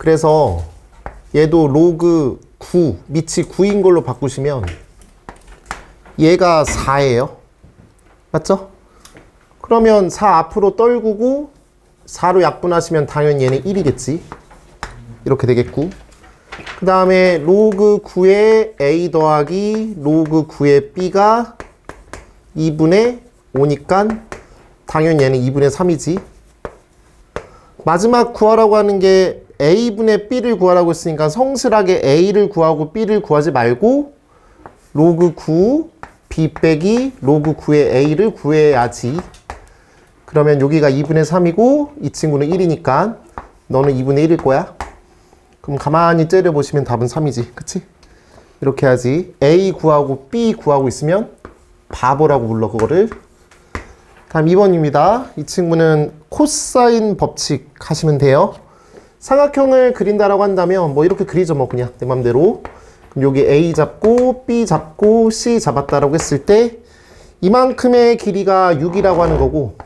그래서 얘도 로그 9, 밑이 9인 걸로 바꾸시면 얘가 4예요. 맞죠? 그러면 4 앞으로 떨구고 4로 약분하시면 당연히 얘는 1이겠지. 이렇게 되겠고. 그 다음에 로그 9의 a 더하기 로그 9의 b가 2분의 5니까 당연히 얘는 2분의 3이지. 마지막 구하라고 하는 게 a분의 b를 구하라고 했으니까 성실하게 a를 구하고 b를 구하지 말고 로그 9 b 빼기 로그 9의 a를 구해야지. 그러면 여기가 2분의 3이고 이 친구는 1이니까 너는 2분의 1일 거야. 그럼 가만히 째려보시면 답은 3이지. 그치? 이렇게 해야지. A 구하고 B 구하고 있으면 바보라고 불러 그거를. 다음 2번입니다. 이 친구는 코사인 법칙 하시면 돼요. 삼각형을 그린다라고 한다면 뭐 이렇게 그리죠. 뭐 그냥 내 맘대로. 그럼 여기 A 잡고 B 잡고 C 잡았다라고 했을 때 이만큼의 길이가 6이라고 하는 거고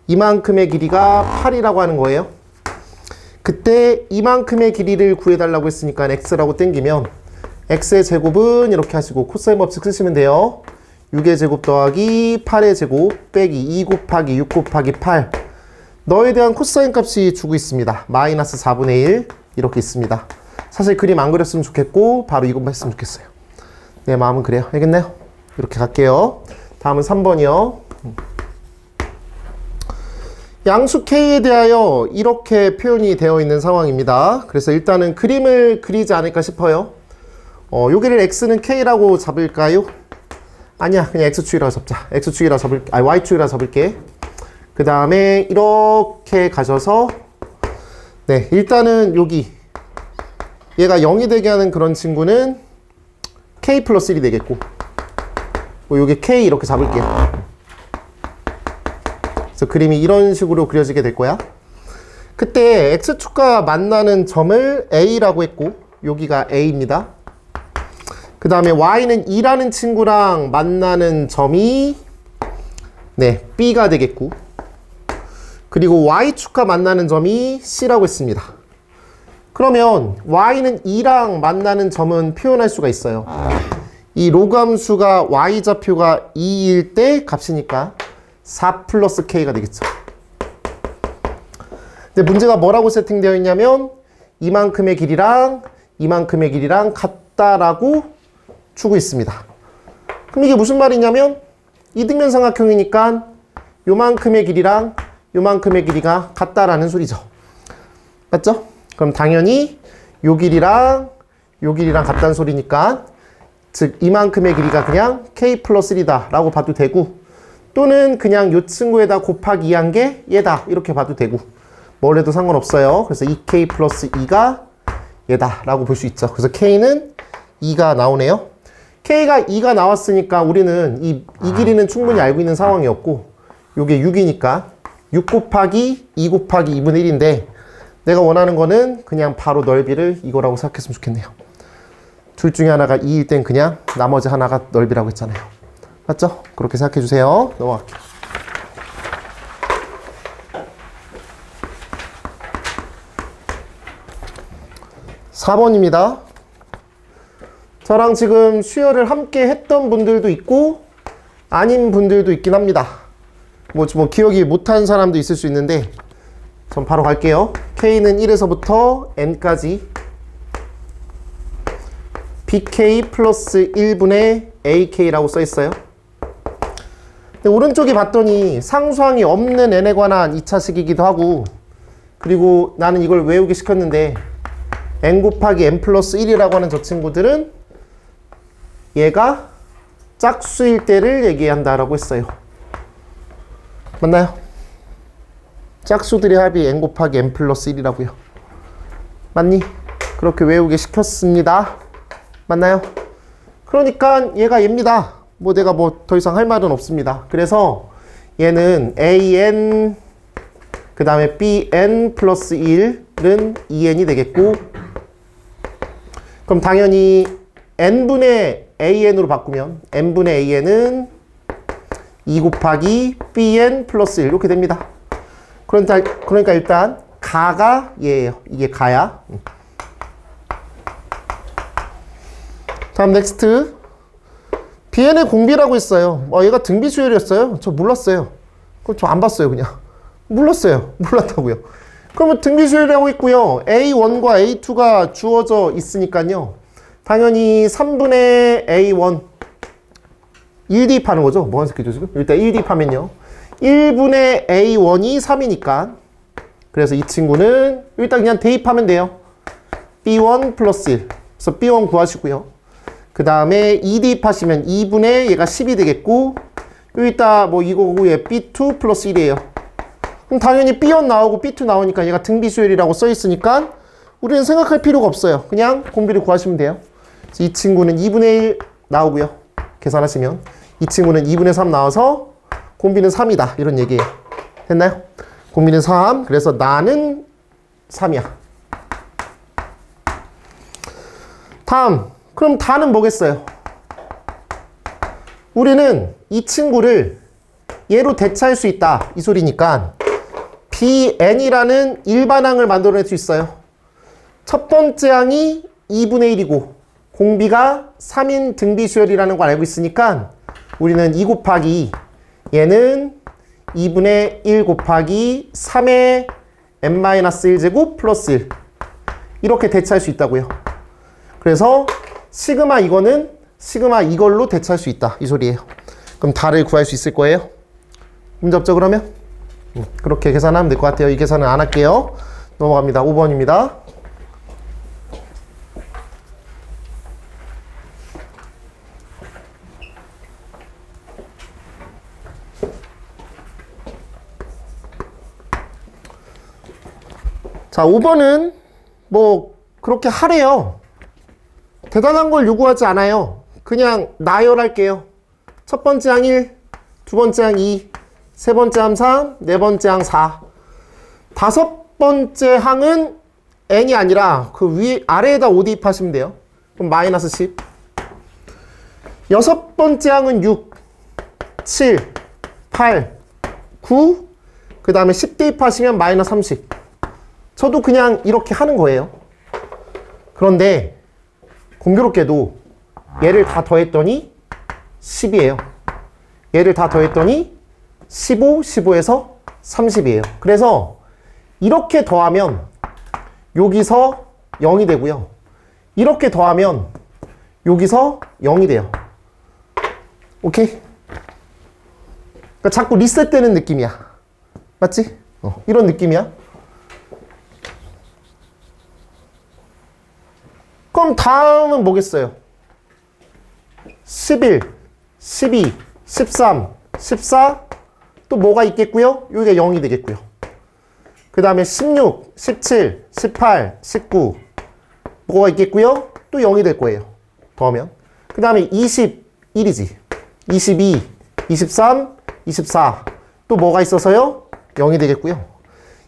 이만큼의 길이가 8이라고 하는 거예요. 그때 이만큼의 길이를 구해달라고 했으니까 x라고 땡기면 x의 제곱은 이렇게 하시고 코사인 법칙 쓰시면 돼요. 6의 제곱 더하기 8의 제곱 빼기 2 곱하기 6 곱하기 8 너에 대한 코사인 값이 주고 있습니다. 마이너스 4분의 1 이렇게 있습니다. 사실 그림 안 그렸으면 좋겠고 바로 이것만 했으면 좋겠어요. 내 마음은 그래요. 알겠나요? 이렇게 갈게요. 다음은 3번이요. 양수 K에 대하여 이렇게 표현이 되어 있는 상황입니다. 그래서 일단은 그림을 그리지 않을까 싶어요. 여기를 X는 K라고 잡을까요? 아니야, 그냥 X축이라고 잡자. X축이라고 잡을게. 아니, Y축이라고 잡을게. 그 다음에 이렇게 가셔서 네, 일단은 여기 얘가 0이 되게 하는 그런 친구는 K 플러스 1이 되겠고 뭐 여기 K 이렇게 잡을게요. 그래서 그림이 이런 식으로 그려지게 될 거야. 그때 X축과 만나는 점을 A라고 했고 여기가 A입니다. 그 다음에 Y는 2라는 친구랑 만나는 점이 네, B가 되겠고 그리고 Y축과 만나는 점이 C라고 했습니다. 그러면 Y는 2랑 만나는 점은 표현할 수가 있어요. 이 로그함수가 Y좌표가 2일 때 값이니까 4 플러스 K가 되겠죠. 근데 문제가 뭐라고 세팅되어 있냐면 이만큼의 길이랑 이만큼의 길이랑 같다라고 주고 있습니다. 그럼 이게 무슨 말이냐면 이등변 삼각형이니까 요만큼의 길이랑 요만큼의 길이가 같다라는 소리죠. 맞죠? 그럼 당연히 요 길이랑 같다는 소리니까 즉 이만큼의 길이가 그냥 K 플러스 1이다 라고 봐도 되고 또는 그냥 요 친구에다 곱하기 2한 게 얘다 이렇게 봐도 되고 뭘 해도 상관없어요. 그래서 2K 플러스 2가 얘다 라고 볼 수 있죠. 그래서 K는 2가 나오네요. K가 2가 나왔으니까 우리는 이 길이는 충분히 알고 있는 상황이었고 요게 6이니까 6 곱하기 2 곱하기 2분의 1인데 내가 원하는 거는 그냥 바로 넓이를 이거라고 생각했으면 좋겠네요. 둘 중에 하나가 2일 땐 그냥 나머지 하나가 넓이라고 했잖아요. 맞죠? 그렇게 생각해 주세요. 넘어갈게요. (4번입니다) 저랑 지금 수혈을 함께 했던 분들도 있고 아닌 분들도 있긴 합니다. 뭐 기억이 못한 사람도 있을 수 있는데 전 바로 갈게요. K는 1에서부터 N까지 BK 플러스 1분의 AK라고 써 있어요. 오른쪽에 봤더니 상수항이 없는 n에 관한 2차식이기도 하고 그리고 나는 이걸 외우게 시켰는데 n 곱하기 n 플러스 1이라고 하는 저 친구들은 얘가 짝수일 때를 얘기한다라고 했어요. 맞나요? 짝수들의 합이 n 곱하기 n 플러스 1이라고요. 맞니? 그렇게 외우게 시켰습니다. 맞나요? 그러니까 얘가 얘입니다. 뭐 내가 더 이상 할 말은 없습니다. 그래서 얘는 AN 그 다음에 BN 플러스 1은 2N이 되겠고 그럼 당연히 N분의 AN으로 바꾸면 N분의 AN은 2 곱하기 BN 플러스 1 이렇게 됩니다. 그러니까 일단 가가 얘예요. 이게 가야. 다음 넥스트. BN의 공비라고 했어요. 얘가 등비 수열이었어요? 저 몰랐어요. 그럼 저 안 봤어요, 그냥. 몰랐다고요. 그러면 등비 수열이라고 있고요. A1과 A2가 주어져 있으니까요. 당연히 3분의 A1 1 대입하는 거죠. 뭐가 새끼죠 지금? 일단 1 대입하면요. 1분의 A1이 3이니까. 그래서 이 친구는 일단 그냥 대입하면 돼요. B1 플러스 1. 그래서 B1 구하시고요. 그 다음에 2 대입하시면 2분의 얘가 10이 되겠고, 여기다 뭐 이거고 얘 B2 플러스 1이에요. 그럼 당연히 B1 나오고 B2 나오니까 얘가 등비수열이라고 써 있으니까 우리는 생각할 필요가 없어요. 그냥 공비를 구하시면 돼요. 그래서 이 친구는 2분의 1 나오고요. 계산하시면 이 친구는 2분의 3 나와서 공비는 3이다. 이런 얘기예요. 됐나요? 공비는 3. 그래서 나는 3이야. 다음. 그럼 다는 뭐겠어요? 우리는 이 친구를 얘로 대체할 수 있다. 이 소리니까 Bn이라는 일반항을 만들어낼 수 있어요. 첫 번째 항이 2분의 1이고 공비가 3인 등비수열이라는 걸 알고 있으니까 우리는 2 곱하기 얘는 2분의 1 곱하기 3의 n-1제곱 플러스 1 이렇게 대체할 수 있다고요. 그래서 시그마 이거는 시그마 이걸로 대체할 수 있다. 이 소리예요. 그럼 다를 구할 수 있을 거예요. 문제 없죠 그러면? 그렇게 계산하면 될 것 같아요. 이 계산은 안 할게요. 넘어갑니다. 5번입니다. 자, 5번은 뭐 그렇게 하래요. 대단한 걸 요구하지 않아요. 그냥 나열할게요. 첫 번째 항 1, 두 번째 항 2, 세 번째 항 3, 네 번째 항 4. 다섯 번째 항은 n이 아니라 그 아래에다 5 대입하시면 돼요. 그럼 마이너스 10. 여섯 번째 항은 6, 7, 8, 9. 그 다음에 10 대입하시면 마이너스 30. 저도 그냥 이렇게 하는 거예요. 그런데 공교롭게도 얘를 다 더했더니 10이에요. 얘를 다 더했더니 15, 15에서 30이에요. 그래서 이렇게 더하면 여기서 0이 되고요. 이렇게 더하면 여기서 0이 돼요. 오케이? 그러니까 자꾸 리셋되는 느낌이야. 맞지? 이런 느낌이야. 그럼 다음은 뭐겠어요? 11, 12, 13, 14, 또 뭐가 있겠고요? 여기가 0이 되겠고요. 그 다음에 16, 17, 18, 19 뭐가 있겠고요? 또 0이 될 거예요. 더하면. 그 다음에 21이지. 22, 23, 24 또 뭐가 있어서요? 0이 되겠고요.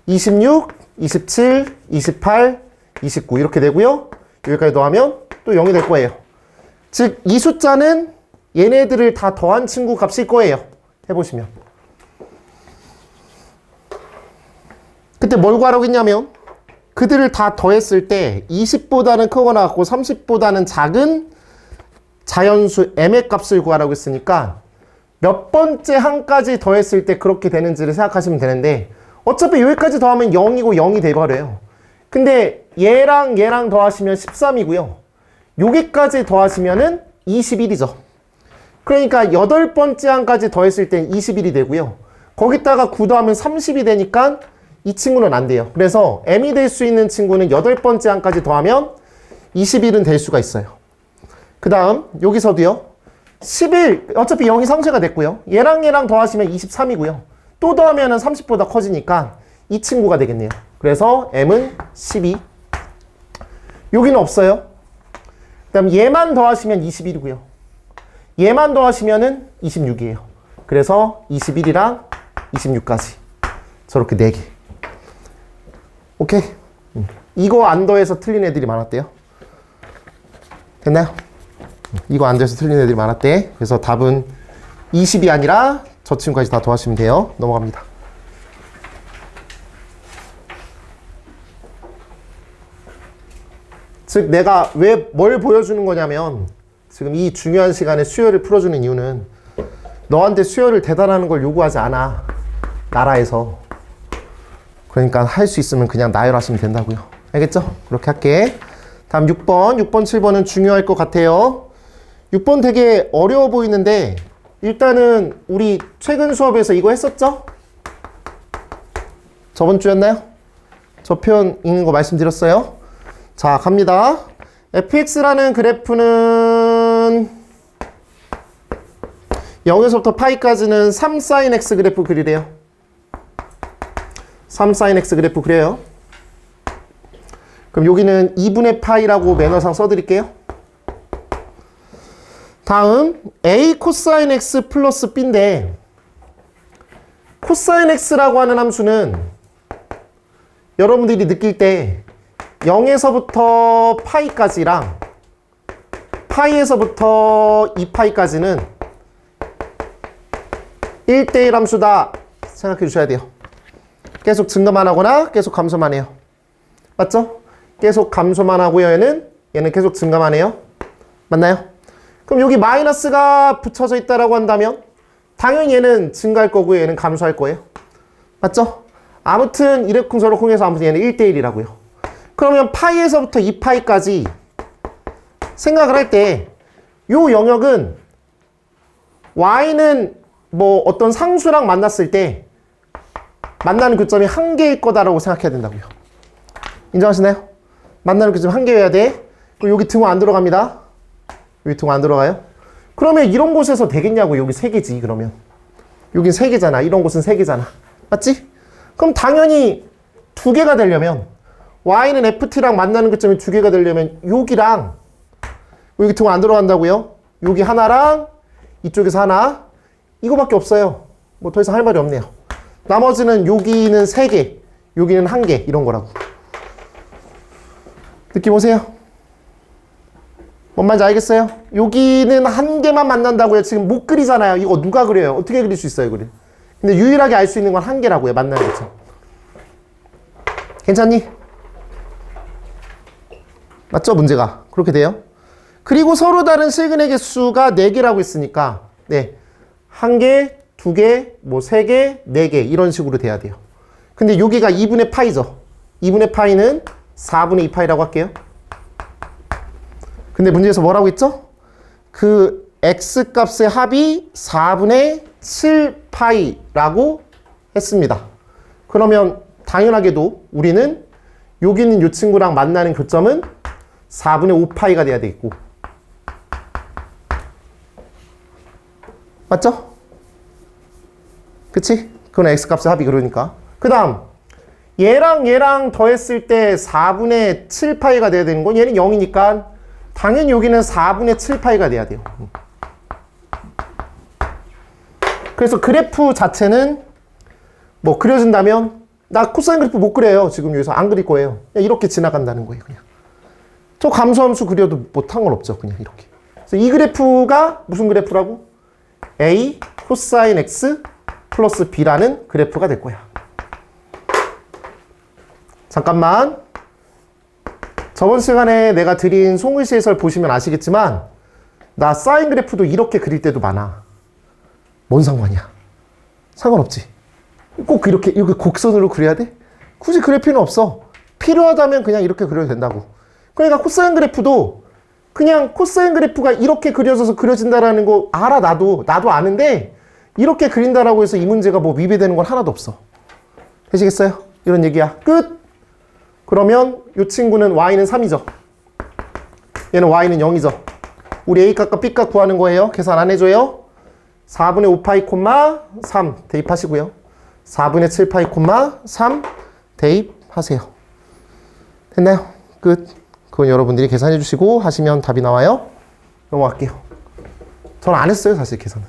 26, 27, 28, 29 이렇게 되고요. 여기까지 더하면 또 0이 될 거예요. 즉, 이 숫자는 얘네들을 다 더한 친구 값일 거예요. 해보시면. 그때 뭘 구하라고 했냐면 그들을 다 더했을 때 20보다는 크거나 같고 30보다는 작은 자연수 m의 값을 구하라고 했으니까 몇 번째 항까지 더했을 때 그렇게 되는지를 생각하시면 되는데 어차피 여기까지 더하면 0이고 0이 돼버려요. 근데 얘랑 얘랑 더하시면 13이고요. 여기까지 더하시면은 21이죠. 그러니까 8번째 항까지 더했을 땐 21이 되고요. 거기다가 9 더하면 30이 되니까 이 친구는 안 돼요. 그래서 m이 될 수 있는 친구는 8번째 항까지 더하면 21은 될 수가 있어요. 그 다음 여기서도요. 11 어차피 0이 상쇄가 됐고요. 얘랑 얘랑 더하시면 23이고요. 또 더하면 30보다 커지니까 이 친구가 되겠네요. 그래서 m은 12. 여기는 없어요. 그 다음 얘만 더하시면 21이고요. 얘만 더하시면은 26이에요. 그래서 21이랑 26까지 저렇게 4개. 오케이? 이거 안 더해서 틀린 애들이 많았대요. 됐나요? 이거 안 더해서 틀린 애들이 많았대. 그래서 답은 20이 아니라 저 친구까지 다 더하시면 돼요. 넘어갑니다. 즉 내가 왜 뭘 보여주는 거냐면 지금 이 중요한 시간에 수열을 풀어주는 이유는 너한테 수열을 대단하는 걸 요구하지 않아. 나라에서. 그러니까 할 수 있으면 그냥 나열하시면 된다고요. 알겠죠? 그렇게 할게. 다음 6번. 6번, 7번은 중요할 것 같아요. 6번 되게 어려워 보이는데 일단은 우리 최근 수업에서 이거 했었죠? 저번 주였나요? 저 표현 읽는 거 말씀드렸어요. 자, 갑니다. fx라는 그래프는 0에서부터 파이까지는 3sin x 그래프 그리래요. 3sin x 그래프 그려요. 그럼 여기는 2분의 파이라고 매너상 써드릴게요. 다음 a 코사인 x 플러스 b인데 코사인 x라고 하는 함수는 여러분들이 느낄 때 0에서부터 파이까지랑 파이에서부터 2파이까지는 1대1 함수다 생각해 주셔야 돼요. 계속 증가만 하거나 계속 감소만 해요. 맞죠? 계속 감소만 하고요. 얘는 계속 증가만 해요. 맞나요? 그럼 여기 마이너스가 붙여져 있다라고 한다면 당연히 얘는 증가할 거고요. 얘는 감소할 거예요. 맞죠? 아무튼 이래쿵저래쿵 해서 아무튼 얘는 1대1이라고요. 그러면 파이에서부터 2파이까지 생각을 할 때 요 영역은 y는 뭐 어떤 상수랑 만났을 때 만나는 교점이 한 개일 거다라고 생각해야 된다고요. 인정하시나요? 만나는 교점이 한 개여야 돼. 그리고 여기 등호 안 들어갑니다. 여기 등호 안 들어가요. 그러면 이런 곳에서 되겠냐고. 여기 3개지 그러면. 여긴 3개잖아. 이런 곳은 3개잖아. 맞지? 그럼 당연히 2개가 되려면 y는 ft랑 만나는 교점이 2개가 되려면 여기랑 여기 등호 안 들어간다고요? 여기 하나랑 이쪽에서 하나 이거밖에 없어요. 뭐 더 이상 할 말이 없네요. 나머지는 여기는 3개, 여기는 1개 이런 거라고. 느낌 오세요? 뭔 말인지 알겠어요? 여기는 1개만 만난다고요. 지금 못 그리잖아요. 이거 누가 그려요? 어떻게 그릴 수 있어요, 그래? 근데 유일하게 알 수 있는 건 1개라고요. 만나는 거죠. 괜찮니? 맞죠? 문제가. 그렇게 돼요. 그리고 서로 다른 실근의 개수가 4개라고 했으니까 네, 1개, 2개, 뭐 3개, 4개 이런 식으로 돼야 돼요. 근데 여기가 2분의 파이죠. 2분의 파이는 4분의 2파이라고 할게요. 근데 문제에서 뭐라고 했죠? 그 x값의 합이 4분의 7파이라고 했습니다. 그러면 당연하게도 우리는 여기 있는 이 친구랑 만나는 교점은 4분의 5파이가 돼야 되겠고. 맞죠? 그치? 그건 x값의 합이 그러니까. 그 다음 얘랑 더했을 때 4분의 7파이가 돼야 되는 건 얘는 0이니까 당연히 여기는 4분의 7파이가 돼야 돼요. 그래서 그래프 자체는 뭐 그려진다면 나 코사인 그래프 못 그려요. 지금 여기서 안 그릴 거예요. 그냥 이렇게 지나간다는 거예요. 그냥. 저 감소함수 그려도 뭐 상관없죠. 그냥 이렇게. 그래서 이 그래프가 무슨 그래프라고? A 코사인 X 플러스 B라는 그래프가 될 거야. 잠깐만. 저번 시간에 내가 드린 송글씨 해설 보시면 아시겠지만 나 사인 그래프도 이렇게 그릴 때도 많아. 뭔 상관이야? 상관없지. 꼭 이렇게 곡선으로 그려야 돼? 굳이 그릴 필요는 없어. 필요하다면 그냥 이렇게 그려도 된다고. 그러니까 코사인 그래프도 그냥 코사인 그래프가 이렇게 그려져서 그려진다라는 거 알아. 나도 아는데 이렇게 그린다라고 해서 이 문제가 뭐 위배되는 건 하나도 없어. 되시겠어요? 이런 얘기야. 끝! 그러면 이 친구는 y는 3이죠. 얘는 y는 0이죠. 우리 a값과 b값 구하는 거예요. 계산 안 해줘요. 4분의 5파이 콤마 3 대입하시고요. 4분의 7파이 콤마 3 대입하세요. 됐나요? 끝. 그건 여러분들이 계산해 주시고 하시면 답이 나와요. 넘어갈게요. 저는 안 했어요, 사실 계산은.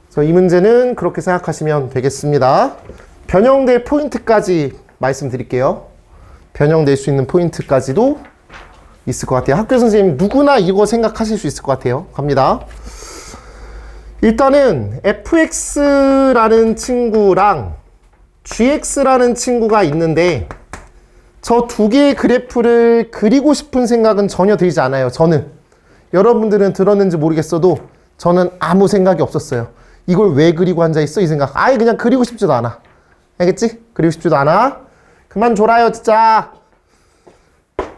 그래서 이 문제는 그렇게 생각하시면 되겠습니다. 변형될 포인트까지 말씀드릴게요. 변형될 수 있는 포인트까지도 있을 것 같아요. 학교 선생님 누구나 이거 생각하실 수 있을 것 같아요. 갑니다. 일단은 fx라는 친구랑 gx라는 친구가 있는데 저 두 개의 그래프를 그리고 싶은 생각은 전혀 들지 않아요. 저는. 여러분들은 들었는지 모르겠어도 저는 아무 생각이 없었어요. 이걸 왜 그리고 앉아있어? 이 생각. 아예 그냥 그리고 싶지도 않아. 알겠지? 그리고 싶지도 않아. 그만 졸아요 진짜.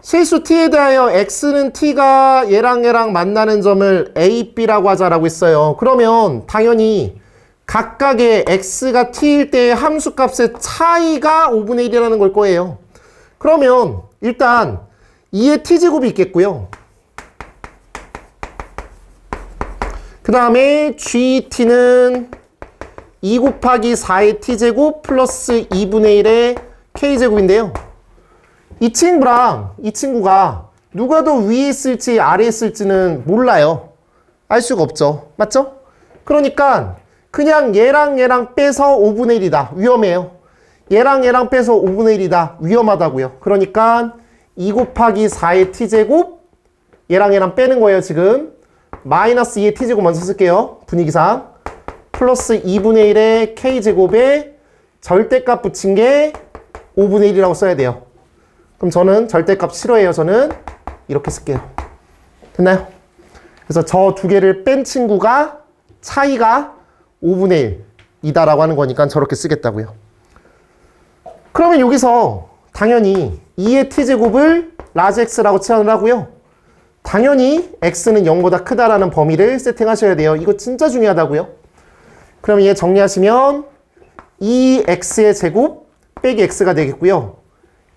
실수 t에 대하여 x는 t가 얘랑 만나는 점을 a, b라고 하자라고 했어요. 그러면 당연히 각각의 x가 t일 때의 함수값의 차이가 5분의 1이라는 걸 거예요. 그러면 일단 2의 t제곱이 있겠고요. 그 다음에 GT는 2 곱하기 4의 t제곱 플러스 2분의 1의 k제곱인데요. 이 친구랑 이 친구가 누가 더 위에 있을지 아래에 있을지는 몰라요. 알 수가 없죠. 맞죠? 그러니까 그냥 얘랑 빼서 5분의 1이다. 위험해요. 얘랑 빼서 5분의 1이다. 위험하다고요. 그러니까 2 곱하기 4의 t제곱 얘랑 빼는 거예요 지금. 마이너스 2의 t제곱 먼저 쓸게요. 분위기상. 플러스 2분의 1의 k제곱에 절대값 붙인 게 5분의 1이라고 써야 돼요. 그럼 저는 절대값 싫어해요. 저는 이렇게 쓸게요. 됐나요? 그래서 저 두 개를 뺀 친구가 차이가 5분의 1이다라고 하는 거니까 저렇게 쓰겠다고요. 그러면 여기서 당연히 2의 t제곱을 라지 x라고 치환을 하고요. 당연히 x는 0보다 크다라는 범위를 세팅하셔야 돼요. 이거 진짜 중요하다고요. 그러면 얘 정리하시면 2x의 제곱 빼기 x가 되겠고요.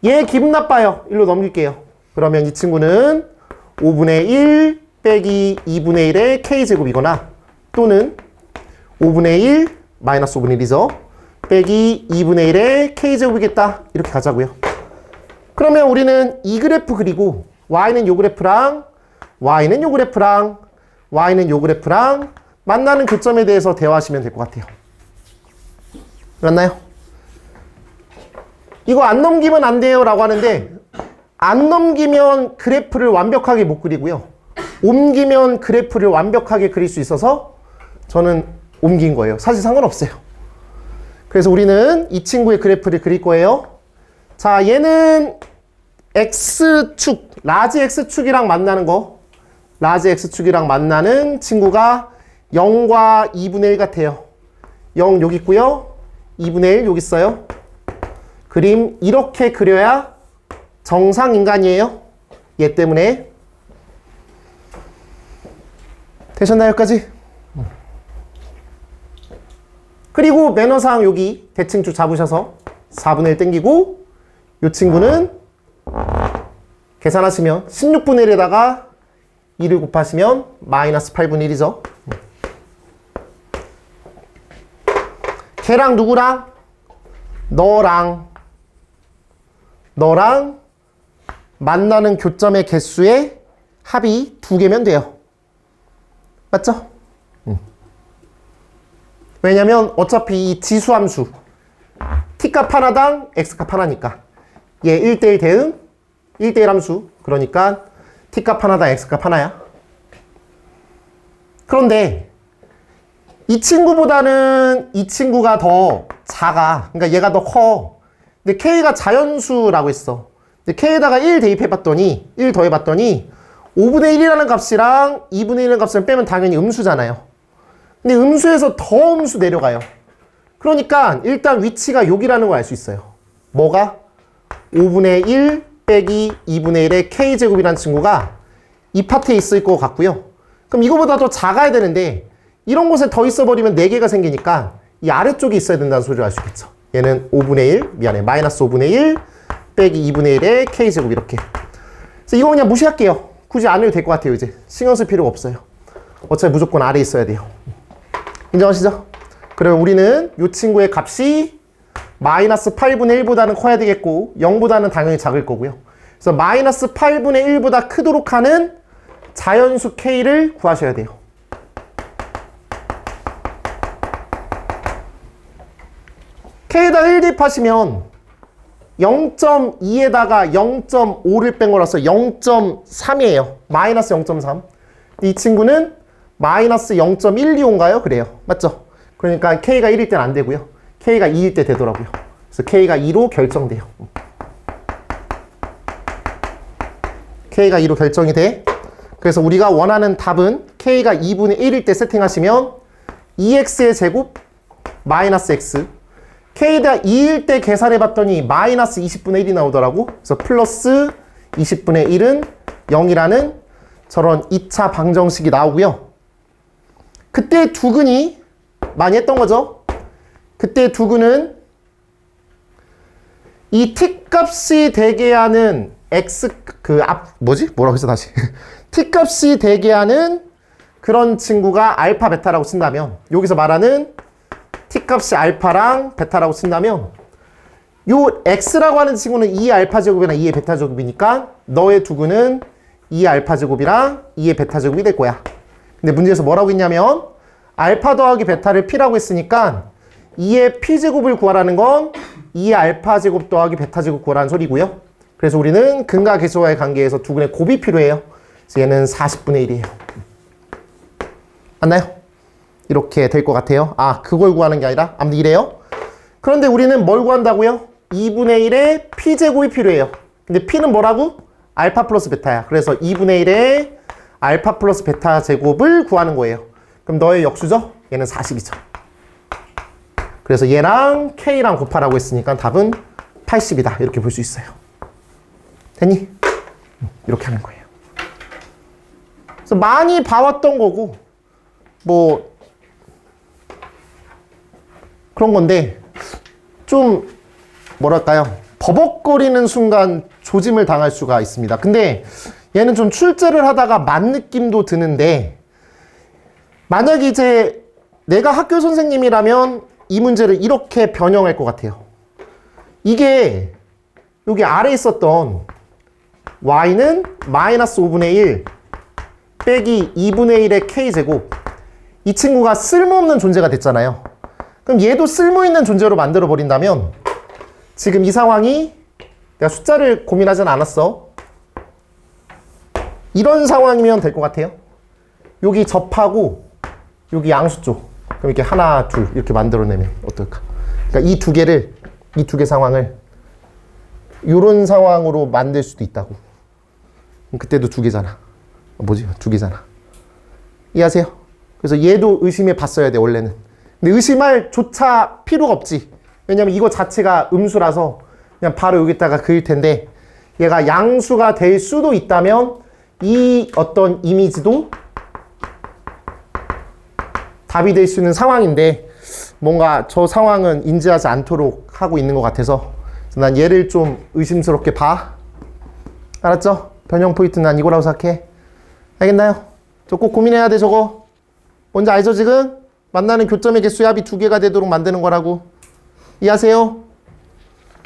얘 기분 나빠요. 1로 넘길게요. 그러면 이 친구는 5분의 1 빼기 2분의 1의 k제곱이거나 또는 5분의 1 마이너스 5분의 1이죠. 빼기 2분의 1의 k제곱이겠다. 이렇게 가자고요. 그러면 우리는 이 그래프 그리고 y는 요 그래프랑 y는 요 그래프랑 y는 요 그래프랑 만나는 교점에 대해서 대화하시면 될 것 같아요. 맞나요? 이거 안 넘기면 안 돼요 라고 하는데 안 넘기면 그래프를 완벽하게 못 그리고요. 옮기면 그래프를 완벽하게 그릴 수 있어서 저는 옮긴 거예요. 사실 상관없어요. 그래서 우리는 이 친구의 그래프를 그릴 거예요. 자, 얘는 x축, 라지 x축이랑 만나는 거. 라지 x축이랑 만나는 친구가 0과 2분의 1 같아요. 0 여기 있고요. 2분의 1 여기 있어요. 그림 이렇게 그려야 정상인간이에요. 얘 때문에. 되셨나요, 여기까지? 그리고 매너상 여기 대칭축 잡으셔서 4분의 1 땡기고 이 친구는 계산하시면 16분의 1에다가 2를 곱하시면 마이너스 8분의 1이죠. 걔랑 누구랑? 너랑 만나는 교점의 개수의 합이 2개면 돼요. 맞죠? 왜냐면 어차피 이 지수함수 t값 하나당 x값 하나니까 얘 1대1 대응 1대1 함수 그러니까 t값 하나당 x값 하나야. 그런데 이 친구보다는 이 친구가 더 작아. 그러니까 얘가 더 커. 근데 k가 자연수라고 했어. 근데 k에다가 1 대입해봤더니 1 더해봤더니 5분의 1이라는 값이랑 2분의 1이라는 값을 빼면 당연히 음수잖아요. 근데 음수에서 더 음수 내려가요. 그러니까 일단 위치가 여기라는 걸 알 수 있어요. 뭐가? 5분의 1 빼기 2분의 1의 k제곱이라는 친구가 이 파트에 있을 것 같고요. 그럼 이거보다 더 작아야 되는데 이런 곳에 더 있어버리면 4개가 생기니까 이 아래쪽에 있어야 된다는 소리를 알 수 있겠죠. 얘는 5분의 1, 미안해. 마이너스 5분의 1 빼기 2분의 1의 k제곱 이렇게. 그래서 이거 그냥 무시할게요. 굳이 안 해도 될 것 같아요. 이제 신경 쓸 필요가 없어요. 어차피 무조건 아래에 있어야 돼요. 인정하시죠? 그러면 우리는 이 친구의 값이 마이너스 8분의 1보다는 커야 되겠고 0보다는 당연히 작을 거고요. 그래서 마이너스 8분의 1보다 크도록 하는 자연수 k를 구하셔야 돼요. k에다 1 대입하시면 0.2에다가 0.5를 뺀 거라서 0.3이에요. 마이너스 0.3. 이 친구는 마이너스 0.125인가요? 그래요. 맞죠? 그러니까 k가 1일 때는 안 되고요. k가 2일 때 되더라고요. 그래서 k가 2로 결정돼요. K가 2로 결정이 돼. 그래서 우리가 원하는 답은 K가 2분의 1일 때 세팅하시면 2x의 제곱 마이너스 x. K가 2일 때 계산해 봤더니 마이너스 20분의 1이 나오더라고. 그래서 플러스 20분의 1은 0이라는 저런 2차 방정식이 나오고요. 그때 두근이 많이 했던 거죠. 그때 두근은 이 t 값이 되게 하는 x 뭐라고 했어 다시 t 값이 되게 하는 그런 친구가 알파 베타라고 친다면, 여기서 말하는 t 값이 알파랑 베타라고 친다면 요 x라고 하는 친구는 2의 알파 제곱이랑 2의 베타 제곱이니까 너의 두근은 2의 알파 제곱이랑 2의 베타 제곱이 될 거야. 근데 문제에서 뭐라고 했냐면 알파 더하기 베타를 p라고 했으니까 2의 p제곱을 구하라는 건 2의 알파 제곱 더하기 베타 제곱 구하라는 소리고요. 그래서 우리는 근과 계수와의 관계에서 두근의 곱이 필요해요. 그래서 얘는 40분의 1이에요. 맞나요? 이렇게 될 것 같아요. 아, 그걸 구하는 게 아니라 아무튼 이래요. 그런데 우리는 뭘 구한다고요? 2분의 1의 p제곱이 필요해요. 근데 p는 뭐라고? 알파 플러스 베타야. 그래서 2분의 1의 알파 플러스 베타 제곱을 구하는 거예요. 그럼 너의 역수죠? 얘는 40이죠. 그래서 얘랑 K랑 곱하라고 했으니까 답은 80이다. 이렇게 볼 수 있어요. 됐니? 이렇게 하는 거예요. 그래서 많이 봐왔던 거고, 뭐, 그런 건데, 좀, 뭐랄까요. 버벅거리는 순간 조짐을 당할 수가 있습니다. 근데 얘는 좀 출제를 하다가 만 느낌도 드는데, 만약에 이제 내가 학교 선생님이라면 이 문제를 이렇게 변형할 것 같아요. 이게 여기 아래에 있었던 y는 마이너스 5분의 1 빼기 2분의 1의 k제곱, 이 친구가 쓸모없는 존재가 됐잖아요. 그럼 얘도 쓸모있는 존재로 만들어 버린다면 지금 이 상황이, 내가 숫자를 고민하진 않았어. 이런 상황이면 될 것 같아요. 여기 접하고 여기 양수 쪽, 그럼 이렇게 하나, 둘 이렇게 만들어내면 어떨까? 그러니까 이 두 개 상황을 이런 상황으로 만들 수도 있다고. 그때도 두 개잖아. 뭐지? 두 개잖아. 이해하세요? 그래서 얘도 의심해 봤어야 돼, 원래는. 근데 의심할 조차 필요가 없지. 왜냐면 이거 자체가 음수라서 그냥 바로 여기다가 그릴 텐데, 얘가 양수가 될 수도 있다면 이 어떤 이미지도 답이 될 수 있는 상황인데, 뭔가 저 상황은 인지하지 않도록 하고 있는 것 같아서 난 얘를 좀 의심스럽게 봐. 알았죠? 변형 포인트 난 이거라고 생각해. 알겠나요? 저 꼭 고민해야 돼, 저거. 뭔지 알죠, 지금? 만나는 교점의 개수의 합이 2개가 되도록 만드는 거라고. 이해하세요?